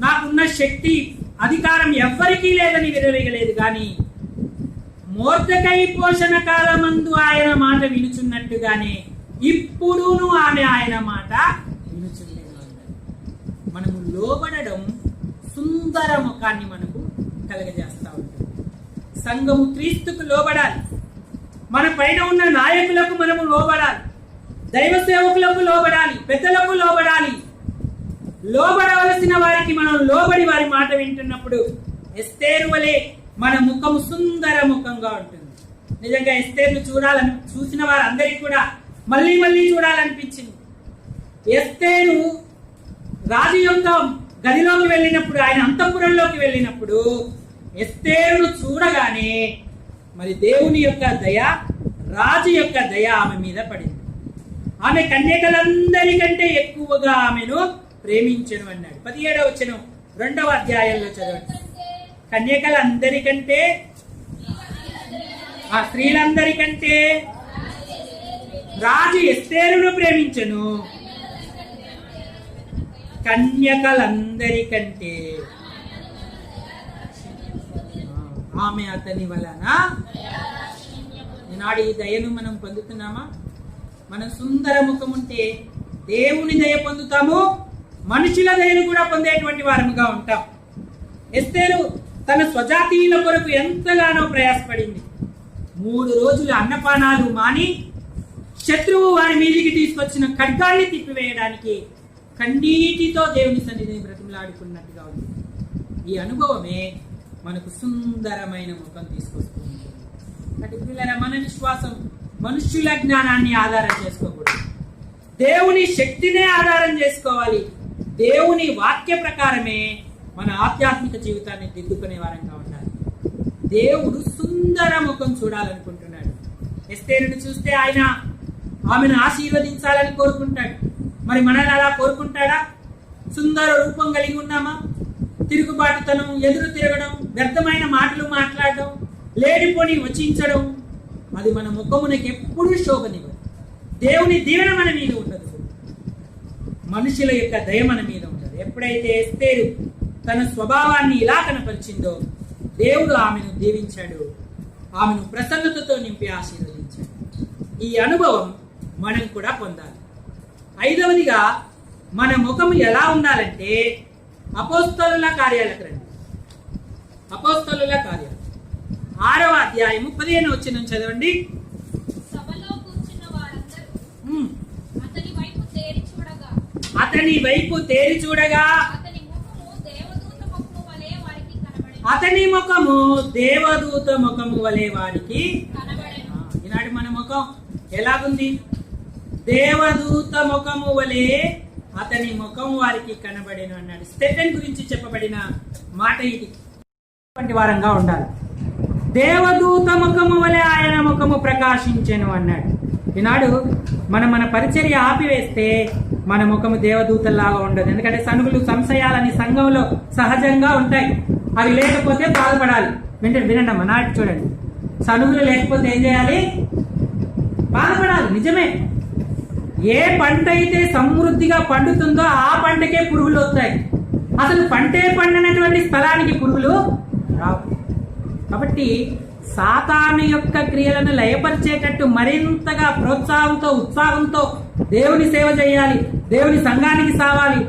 నాకున్న శక్తి అధికారం ఎవ్వరికీ లేదని విరవేయలేదు, కానీ మొర్దెకై పోషణ కాలమందు ఆయన మాట వినుచున్నట్టుగానే ఇప్పుడును ఆమె ఆయన మాట వినుచుండేది. మనము లోబడడం సుందర ముఖాన్ని మనకు కలగజేస్తా ఉంటుంది. సంఘము క్రీస్తుకు లోబడాలి. మన పైన ఉన్న నాయకులకు మనము లోబడాలి. దైవ సేవకులకు లోబడాలి. పెద్దలకు లోబడాలి. లోబడవలసిన వారికి మనం లోబడి వారి మాట వింటున్నప్పుడు ఎస్తేరు వలె మన ముఖము సుందర ముఖంగా ఉంటుంది. నిజంగా ఎస్తేరును చూసిన వారందరికీ కూడా మళ్ళీ మళ్ళీ చూడాలనిపించింది. ఎస్తేరు రాజు యొక్క గదిలోకి వెళ్ళినప్పుడు, ఆయన అంతఃపురంలోకి వెళ్ళినప్పుడు ఎస్తేరును చూడగానే మరి దేవుని యొక్క దయ, రాజు యొక్క దయ ఆమె మీద పడింది. ఆమె కన్యకలందరికంటే ఎక్కువగా ఆమెను ప్రేమించను అన్నాడు. 17వ వచనం 2వ అధ్యాయంలో చదవండి. కన్యకలందరికంటే, ఆ స్త్రీలందరికంటే రాజు ఎస్తేరును ప్రేమించను. కన్యకలందరికంటే ఆమె అతని వలన. ఈనాడు ఈ దయను మనం పొందుతున్నామా? మనం సుందర ముఖం ఉంటే దేవుని దయ పొందుతాము, మనుషుల దయను కూడా పొందేటువంటి వారముగా ఉంటాం. ఎస్తేరు తన స్వజాతీయుల కొరకు ఎంతగానో ప్రయాసపడింది. 3 రోజులు అన్నపానాలు మాని శత్రువు వారి మీదికి తీసుకొచ్చిన ఖడ్గాన్ని తిప్పివేయడానికి కన్నీటితో దేవుని సన్నిధిని బ్రతిమలాడుకున్నట్టుగా ఉంది. ఈ అనుభవమే మనకు సుందరమైన ముఖం తీసుకొస్తుంది. మన విశ్వాసం మనుష్యుల జ్ఞానాన్ని ఆధారం చేసుకోకూడదు, దేవుని శక్తినే ఆధారం చేసుకోవాలి. దేవుని వాక్య ప్రకారమే మన ఆధ్యాత్మిక జీవితాన్ని దిద్దుకునే వారంగా ఉండాలి. దేవుడు సుందర ముఖం చూడాలనుకుంటున్నాడు. ఎస్తేరును చూస్తే ఆయన ఆమెను ఆశీర్వదించాలని కోరుకుంటాడు. మరి మనల్ని అలా కోరుకుంటాడా? సుందర రూపం కలిగి ఉన్నామా? తిరుగుబాటుతనం, ఎదురు తిరగడం, వ్యర్థమైన మాటలు మాట్లాడడం, లేడిపోని వచించడం, అది మన ముఖమునకి ఎప్పుడూ శోభనివ్వదు. దేవుని దీవెన మన మీద ఉండదు, మనుషుల యొక్క దయ మన మీద ఉండదు. ఎప్పుడైతే ఎస్తేరు తన స్వభావాన్ని ఇలా కనపరిచిందో దేవుడు ఆమెను దీవించాడు, ఆమెను ప్రసన్నతతో నింపి ఆశీర్వదించాడు. ఈ అనుభవం మనం కూడా పొందాలి. 5వదిగా మన ముఖము ఎలా ఉండాలంటే అపోస్తలుల కార్యాలకు రండి. అపోస్తలుల కార్యాలు 6వ అధ్యాయము 15వ వచనం చదవండి. సభలో కూర్చున్న వారందరూ అతని వైపు తేరి చూడగా అతని ముఖము దేవదూత ముఖము వలె వారికి కనబడెను. ఈనాడు మన ముఖం ఎలాగుంది? దేవదూత ముఖము వలె అతని ముఖం వారికి కనబడెను అన్నాడు. స్టెఫెన్ గురించి చెప్పబడిన మాట ఇది. వారంగా ఉండాలి. దేవదూత ముఖము వలె ఆయన ముఖము ప్రకాశించెను అన్నాడు. ఈనాడు మన పరిచర్య ఆపివేస్తే మన ముఖము దేవదూతల్లాగా ఉండదు. ఎందుకంటే సనుగులు, సంశయాలని సంఘంలో సహజంగా ఉంటాయి. అవి లేకపోతే బాధపడాలి. వినండి అమ్మ, నాటి చూడండి. సనుగులు లేకపోతే ఏం చేయాలి? బాధపడాలి. నిజమే. ఏ పంట అయితే సమృద్ధిగా పండుతుందో ఆ పంటకే పురుగులు వస్తాయి. అసలు పంటే పండినటువంటి స్థలానికి పురుగులు రావు. కాబట్టి సాతాను యొక్క క్రియలను లయపరిచేటట్టు మరింతగా ప్రోత్సాహంతో, ఉత్సాహంతో దేవుని సేవ చేయాలి, దేవుని సంఘానికి సాగాలి,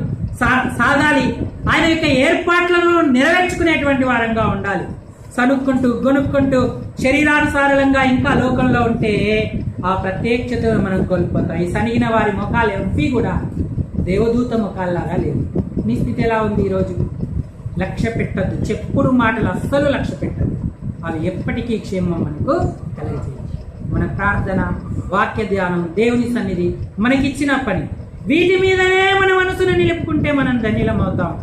ఆయన యొక్క ఏర్పాట్లను నెరవేర్చుకునేటువంటి వారంగా ఉండాలి. సనుక్కుంటూ గొనుక్కుంటూ శరీరానుసారంగా ఇంకా లోకంలో ఉంటే ఆ ప్రత్యక్షతను మనం కోల్పోతాం. ఈ సనిగిన వారి ముఖాలు ఎంపీ కూడా దేవదూత ముఖాల్లాగా లేవు. నీ స్థితి ఎలా ఉంది ఈరోజు? లక్ష్య పెట్టద్దు, చెప్పుడు మాటలు అస్సలు లక్ష్య పెట్టద్దు. అవి ఎప్పటికీ క్షేమం మనకు కలిగజేయాలి. మన ప్రార్థన, వాక్య ధ్యానం, దేవుని సన్నిధి మనకిచ్చిన పని, వీటి మీదనే మన మనసును నిలుపుకుంటే మనం ధన్యులమవుతాం.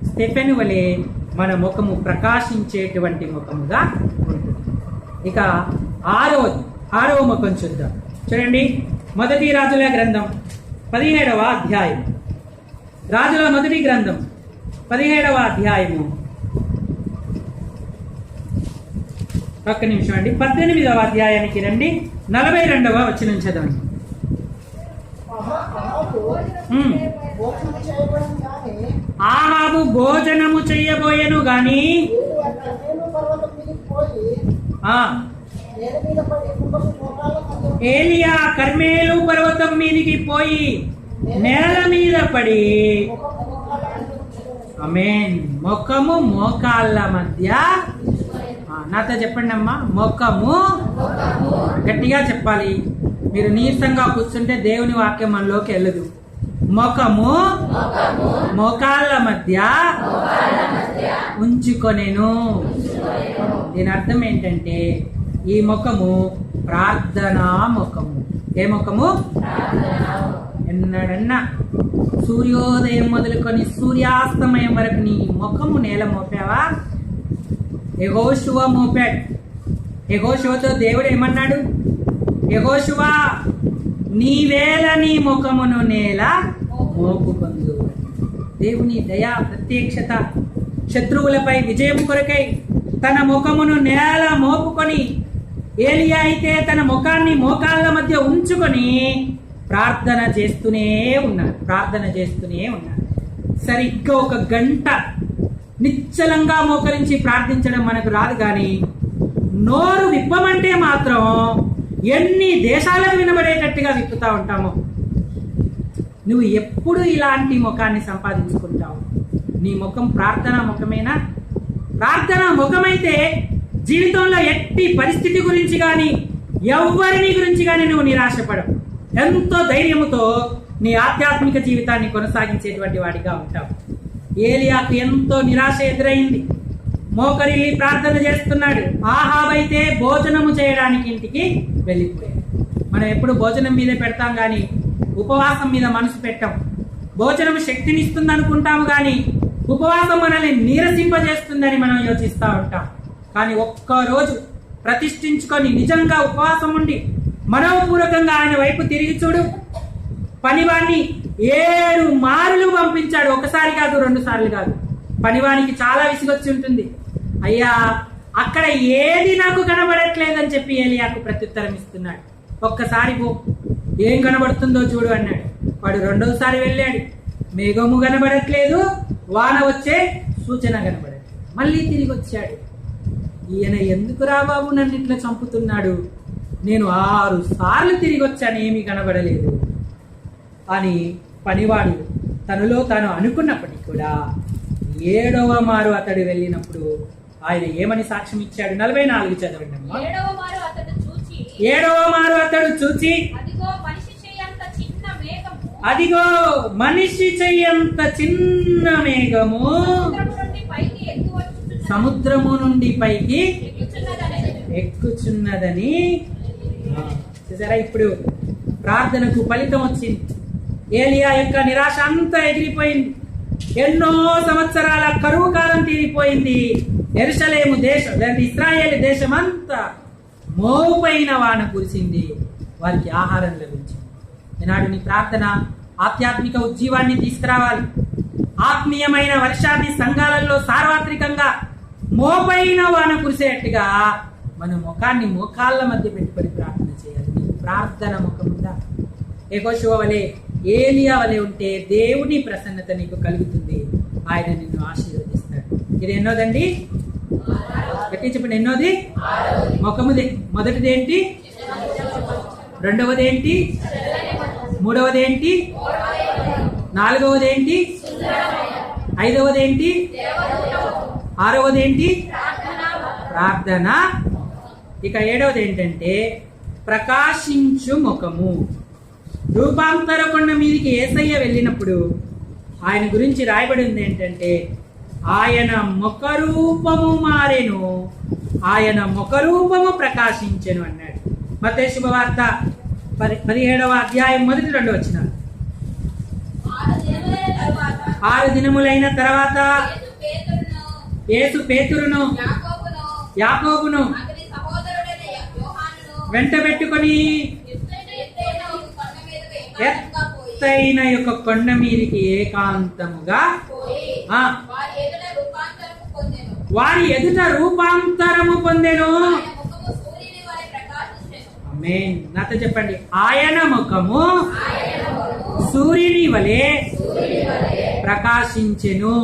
స్టెఫెను వలె మన ముఖము ప్రకాశించేటువంటి ముఖముగా ఉంటుంది. ఇక ఆరవ ముఖం చూద్దాం. చూడండి, 1 రాజుల గ్రంథం 17వ అధ్యాయం. రాజుల మొదటి గ్రంథం 17వ అధ్యాయము. ఒక్క నిమిషం అండి. 18వ అధ్యాయానికి రండి. 42వ వచనం చదవండి. ఆహాబు భోజనము చెయ్యబోయెను గాని ఏలియా కర్మేలు పర్వతం మీదికి పోయి నేల మీద పడి ఆమేన్ ముఖము మోకాళ్ళ మధ్య. నాతో చెప్పండి అమ్మా, ముఖము. గట్టిగా చెప్పాలి. మీరు నీరసంగా కూర్చుంటే దేవుని వాక్యం మనలోకి వెళ్ళదు. ముఖము మోకాళ్ళ మధ్య ఉంచుకొనెను. దీని అర్థం ఏంటంటే ఈ ముఖము ప్రార్థనా ముఖము. ఏ ముఖము? ఎన్నడన్నా సూర్యోదయం మొదలుకొని సూర్యాస్తమయం వరకు నీ ముఖము నేల మోపావా? యెహోషువ మోపాడు. యెహోషువతో దేవుడు ఏమన్నాడు? యెహోషువా, నీవేళ నీ ముఖమును నేల మోపుకొందు. దేవుని దయా ప్రత్యక్షత, శత్రువులపై విజయం కొరకై తన ముఖమును నేల మోపుకొని, ఏలియా అయితే తన ముఖాన్ని మోకాళ్ళ మధ్య ఉంచుకొని ప్రార్థన చేస్తూనే ఉన్నాడు. సరిగ్గా 1 గంట నిశ్చలంగా మోకరించి ప్రార్థించడం మనకు రాదు, కానీ నోరు విప్పమంటే మాత్రం ఎన్ని దేశాలకు వినబడేటట్టుగా విప్పుతా ఉంటాము. నువ్వు ఎప్పుడు ఇలాంటి ముఖాన్ని సంపాదించుకుంటావు? నీ ముఖం ప్రార్థనా ముఖమేనా? ప్రార్థనా ముఖమైతే జీవితంలో ఎట్టి పరిస్థితి గురించి కానీ ఎవరిని గురించి కానీ నువ్వు నిరాశపడవు. ఎంతో ధైర్యముతో నీ ఆధ్యాత్మిక జీవితాన్ని కొనసాగించేటువంటి వాడిగా ఉంటావు. ఏలియాకు ఎంతో నిరాశ ఎదురైంది. మోకరిల్లి ప్రార్థన చేస్తున్నాడు. ఆహాబైతే భోజనము చేయడానికి ఇంటికి వెళ్ళిపోయాడు. మనం ఎప్పుడు భోజనం మీదే పెడతాం కానీ ఉపవాసం మీద మనసు పెట్టాం. భోజనం శక్తిని ఇస్తుంది అనుకుంటాము కానీ ఉపవాసం మనల్ని నీరసింపజేస్తుందని మనం యోచిస్తూ ఉంటాం. కానీ ఒక్కరోజు ప్రతిష్ఠించుకొని నిజంగా ఉపవాసం ఉండి మనోపూర్వకంగా ఆయన వైపు తిరిగి చూడు. పనివాణ్ణి 7 మారులు పంపించాడు. ఒకసారి కాదు, 2 సార్లు కాదు. పనివానికి చాలా విసిగొచ్చి ఉంటుంది. అయ్యా, అక్కడ ఏది నాకు కనబడట్లేదని చెప్పి ఏలియాకు ప్రత్యుత్తరం ఇస్తున్నాడు. ఒక్కసారి పో, ఏం కనబడుతుందో చూడు అన్నాడు. వాడు 2వసారి వెళ్ళాడు. మేఘము కనబడట్లేదు, వాన వచ్చే సూచన కనబడట్లేదు. మళ్ళీ తిరిగి వచ్చాడు. ఈయన ఎందుకురా బాబు నన్ను ఇట్లా చంపుతున్నాడు? నేను 6 సార్లు తిరిగి వచ్చాను, ఏమీ కనబడలేదు అని పనివాడు తనలో తాను అనుకున్నప్పటికీ కూడా 7వ మారు అతడు వెళ్ళినప్పుడు ఆయన ఏమని సాక్ష్యం ఇచ్చాడు? 44 చదవండి అమ్మా. 7వ మారు అతడు చూచి, 7వ మారు అతడు చూచి, అదిగో మనిషి చెయ్యంత చిన్న మేఘము, అదిగో మనిషి చెయ్యంత చిన్న మేఘము సముద్రము నుండి పైకి సముద్రము నుండి పైకి ఎక్కుచున్నదని. చూసారా, ఇప్పుడు ప్రార్థనకు ఫలితం వచ్చింది. ఏలియా యొక్క నిరాశ అంతా ఎగిరిపోయింది. ఎన్నో సంవత్సరాల కరువు కాలం తీరిపోయింది. యెరూషలేము దేశం లేదా ఇశ్రాయేల్ దేశం అంతా మోపైన వాన కురిసింది. వారికి ఆహారం లభించింది. ఈనాడు నీ ప్రార్థన ఆధ్యాత్మిక ఉజ్జీవాన్ని తీసుకురావాలి. ఆత్మీయమైన వర్షాన్ని సంఘాలలో సార్వత్రికంగా మోపైన వాన కురిసేట్టుగా మన ముఖాన్ని మోకాళ్ళ మధ్య పెట్టుబడి ప్రార్థన చేయాలి. నీ ప్రార్థన ముఖం ఉందా? యెహోషువ వలె, ఏలియా వలె ఉంటే దేవుని ప్రసన్నత నీకు కలుగుతుంది. ఆయన నిన్ను ఆశీర్వదిస్తాడు. ఇది ఎన్నోదండి? గట్టి చెప్పండి, ఎన్నోది? ముఖముది. మొదటిది ఏంటి? 2వది ఏంటి? 3వది ఏంటి? 4వది ఏంటి? 5వది ఏంటి? 6వది ఏంటి? ప్రార్థన. ఇక 7వది ఏంటంటే ప్రకాశించు ముఖము. రూపాంతర కొండ మీదకి యేసయ్య వెళ్ళినప్పుడు ఆయన గురించి రాయబడి ఉంది ఏంటంటే ఆయన ముఖరూపము మారెను, ఆయన ముఖరూపము ప్రకాశించెను అన్నాడు. మత్తయి శుభవార్త 17వ అధ్యాయం 1-2 వచనాలు. 6 దినములైన తర్వాత యేసు పేతురును యాకోబును వెంట పెట్టుకొని ఎత్తైన యొక్క కొండ మీదికి ఏకాంతముగా వారి ఎదుట రూపాంతరము పొందెను. ఆమేన్. నాతో చెప్పండి, ఆయన ముఖము సూర్యుని వలె ప్రకాశించెను.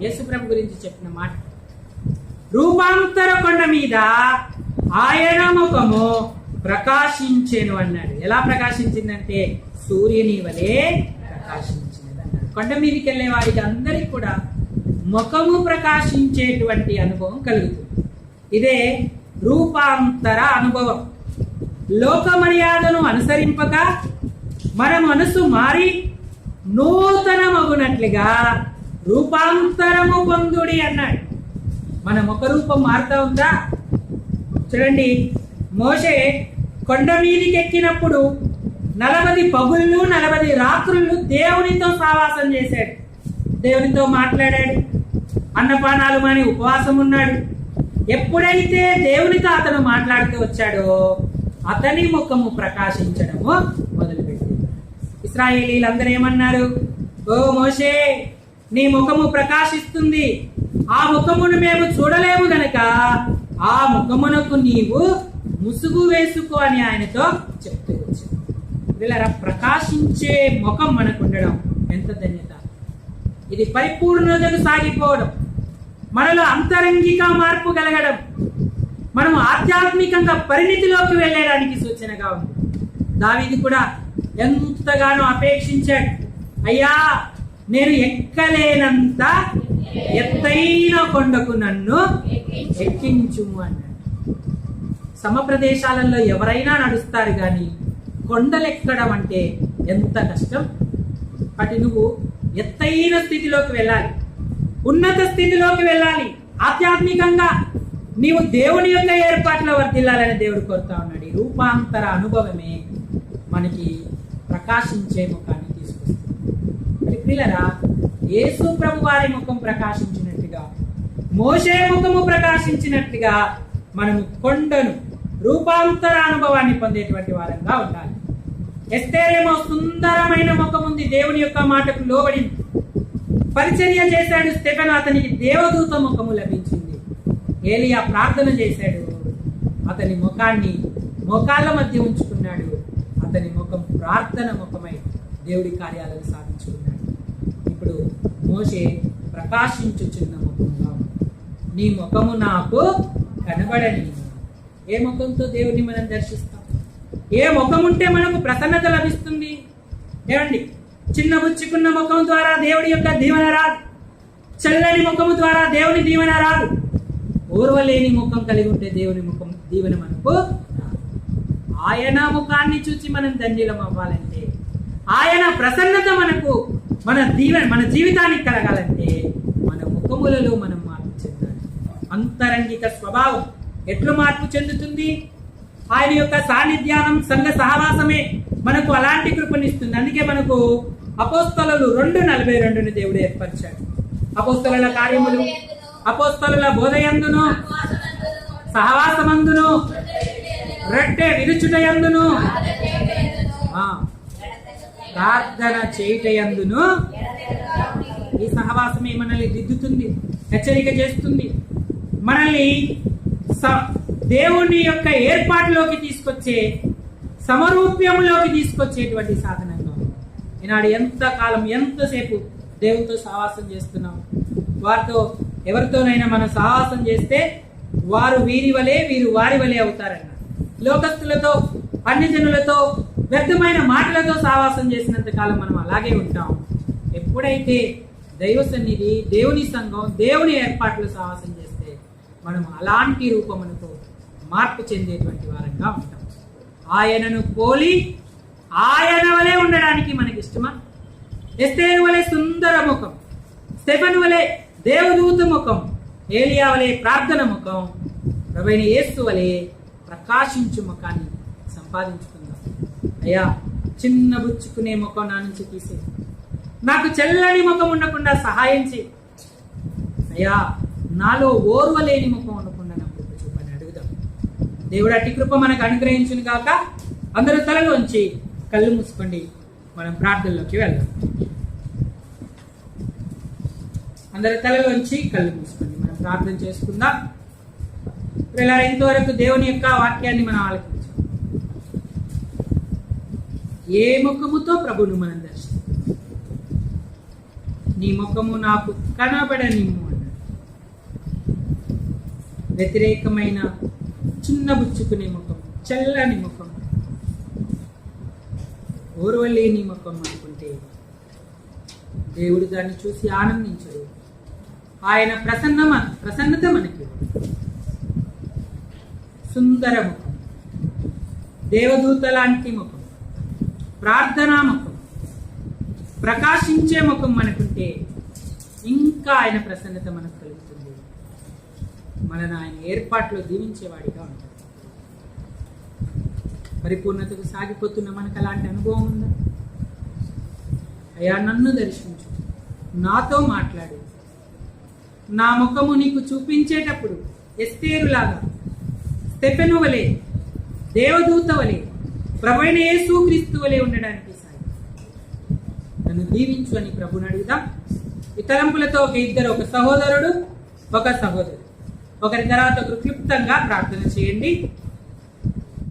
యేసుప్రభు గురించి చెప్పిన మాట. రూపాంతర కొండ మీద ఆయన ముఖము ప్రకాశించెను అన్నాడు. ఎలా ప్రకాశించిందంటే సూర్యుని వలె ప్రకాశించినది అన్నాడు. కొండ మీదకి వెళ్ళే వారికి అందరికి కూడా ముఖము ప్రకాశించేటువంటి అనుభవం కలుగుతుంది. ఇదే రూపాంతర అనుభవం. లోక మర్యాదను అనుసరింపక మన మనసు మారి నూతనమగునట్లుగా రూపాంతరము పొందుడి అన్నాడు. మన ముఖ రూపం మారుతా ఉందా? చూడండి, మోషే కొండ మీదికి ఎక్కినప్పుడు 40 పగుళ్ళు 40 రాత్రులు దేవునితో సావాసం చేశాడు. దేవునితో మాట్లాడాడు. అన్నపానాలు మాని ఉపవాసం ఉన్నాడు. ఎప్పుడైతే దేవునితో అతను మాట్లాడుతూ వచ్చాడో అతని ముఖము ప్రకాశించడము మొదలుపెట్టింది. ఇశ్రాయేలీలందరూ ఏమన్నారు? ఓ మోషే, నీ ముఖము ప్రకాశిస్తుంది, ఆ ముఖమును మేము చూడలేము గనక ఆ ముఖమునకు నీవు ముసుగు వేసుకో అని ఆయనతో చెప్తూ వచ్చాడు. వీళ్ళ ప్రకాశించే ముఖం మనకు ఉండడం ఎంత ధన్యత! ఇది పరిపూర్ణతకు సాగిపోవడం, మనలో అంతరంగిక మార్పు కలగడం, మనం ఆధ్యాత్మికంగా పరిణితిలోకి వెళ్ళడానికి సూచనగా ఉంది. దావీదు కూడా ఎంతగానో అపేక్షించాడు, అయ్యా నేను ఎక్కలేనంత ఎత్తైన కొండకు నన్ను ఎక్కించుము అన్నాడు. సమ ప్రదేశాలలో ఎవరైనా నడుస్తారు కానీ కొండలెక్కడం అంటే ఎంత కష్టం. అటు నువ్వు ఎత్తైన స్థితిలోకి వెళ్ళాలి, ఉన్నత స్థితిలోకి వెళ్ళాలి. ఆధ్యాత్మికంగా నీవు దేవుని యొక్క ఏర్పాట్లో వర్ధిల్లాలని దేవుడు కోరుతా ఉన్నాడు. ఈ రూపాంతర అనుభవమే మనకి ప్రకాశించే ముఖాన్ని తీసుకొస్తుంది. మరి ప్రియులారా, యేసు ప్రభు వారి ముఖం ప్రకాశించినట్టుగా, మోషే ముఖము ప్రకాశించినట్టుగా మనము కొండను రూపాంతర అనుభవాన్ని పొందేటువంటి వారంగా ఉండాలి. ఎస్తేరేమో సుందరమైన ముఖం ఉంది, దేవుని యొక్క మాటకు లోబడింది, పరిచర్య చేశాడు. స్టెఫెను, అతనికి దేవదూత ముఖము లభించింది. ఏలియా ప్రార్థన చేశాడు, అతని ముఖాన్ని మోకాళ్ళ మధ్య ఉంచుకున్నాడు. అతని ముఖం ప్రార్థన ముఖమై దేవుడి కార్యాలను సాధించుకున్నాడు. ఇప్పుడు మోషే ప్రకాశించుచున్న ముఖంగా నీ ముఖము నాకు కనబడని. ఏ ముఖంతో దేవుడిని మనం దర్శిస్తాం? ఏ ముఖం ఉంటే మనకు ప్రసన్నత లభిస్తుంది? ఏమండి, చిన్న బుచ్చుకున్న ముఖం ద్వారా దేవుడి యొక్క దీవెన రాదు, చల్లని ముఖము ద్వారా దేవుని దీవెన రాదు. ఓర్వలేని ముఖం కలిగి ఉంటే దేవుని ముఖం దీవెన మనకు రాదు. ఆయన ముఖాన్ని చూసి మనం ధన్యులం అవ్వాలంటే, ఆయన ప్రసన్నత మనకు మన జీవితానికి కలగాలంటే మన ముఖములలో మనం మార్పు చెందాలి. అంతరంగిక స్వభావం ఎట్లు మార్పు చెందుతుంది? ఆయన యొక్క సాన్నిధ్యానం, సంఘ సహవాసమే మనకు అలాంటి కృపనిస్తుంది. అందుకే మనకు అపోస్తలులు 2:42 దేవుడు ఏర్పరిచాడు. అపోస్తలుల కార్యములు, అపోస్తలుల బోధయందును, సహవాసమందును, రొట్టె విరుచుటయందును, ప్రార్థన చేయుటయందును. ఈ సహవాసమే మనల్ని దిద్దుతుంది, హెచ్చరిక చేస్తుంది, మనల్ని దేవుని యొక్క ఏర్పాటులోకి తీసుకొచ్చే, సమరూప్యంలోకి తీసుకొచ్చేటువంటి సాధనంగా. ఈనాడు ఎంతకాలం, ఎంతసేపు దేవునితో సహవాసం చేస్తున్నాం. వారితో ఎవరితోనైనా మనం సహవాసం చేస్తే వారు వీరి వలె, వీరు వారి వలె అవుతారన్న. లోకస్తులతో, అన్ని జనులతో వ్యర్థమైన మాటలతో సహవాసం చేసినంత కాలం మనం అలాగే ఉంటాం. ఎప్పుడైతే దైవ సన్నిధి, దేవుని సంఘం, దేవుని ఏర్పాట్లు సహవాసం చేస్తే మనం అలాంటి రూపమునకు మార్పు చెందేటువంటి వారంగా ఉంటాం. ఆయనను పోలి ఆయన వలె ఉండడానికి మనకి ఇష్టమా? ఎస్తేరు వలె సుందర ముఖం, స్టెఫెను వలె దేవదూత ముఖం, ఏలియా వలె ప్రార్థన ముఖం, ప్రభువైన యేసు వలె ప్రకాశించు ముఖాన్ని సంపాదించుకుందాం. అయ్యా, చిన్న బుచ్చుకునే ముఖం నా నుంచి తీసే, నాకు చెల్లని ముఖం ఉండకుండా సహాయం చేయి. అయ్యా, నాలో ఓర్వలేని ముఖం ఉండకుండా నా కృప చూపని అడుగుదాం. దేవుడు అట్టి కృప మనకు అనుగ్రహించును గాక. అందరూ తలలోంచి కళ్ళు మూసుకోండి, మనం ప్రార్థనలోకి వెళ్దాం. అందరూ తలలోంచి కళ్ళు మూసుకోండి, మనం ప్రార్థన చేసుకుందాం. ఇలా ఇంతవరకు దేవుని యొక్క వాక్యాన్ని మనం ఆలకించాం. ఏ ముఖముతో ప్రభువును మనం దర్శిస్తాం? నీ ముఖము నాకు కనబడనిమ్ము అన్నాడు. వ్యతిరేకమైన చిన్న బుచ్చుకునే ముఖం, చల్లని ముఖం, ఓర్వలేని ముఖం అనుకుంటే దేవుడు దాన్ని చూసి ఆనందించడు. ఆయన ప్రసన్నత మనకి. సుందర ముఖం, దేవదూత లాంటి ముఖం, ప్రార్థనా ముఖం, ప్రకాశించే ముఖం మనకుంటే ఇంకా ఆయన ప్రసన్నత మనకు కలుగుతుంది. మనను ఆయన ఏర్పాట్లో దీవించేవాడిగా ఉంటాడు. పరిపూర్ణతకు సాగిపోతున్న మనకు అలాంటి అనుభవం ఉందా? అయ్యా, నన్ను దర్శించు, నాతో మాట్లాడు. నా ముఖము నీకు చూపించేటప్పుడు ఎస్తేరులాగా, స్టెఫెను వలె, దేవదూత వలె, ప్రభువైన యేసుక్రీస్తు వలె ఉండడానికి సాయం నన్ను దీవించు అని ప్రభుని అడుగుదాం. ఈ తలంపులతో ఒక సహోదరుడు, ఒక సహోదరు ఒకరి తర్వాత ఒకరు క్లుప్తంగా ప్రార్థన చేయండి.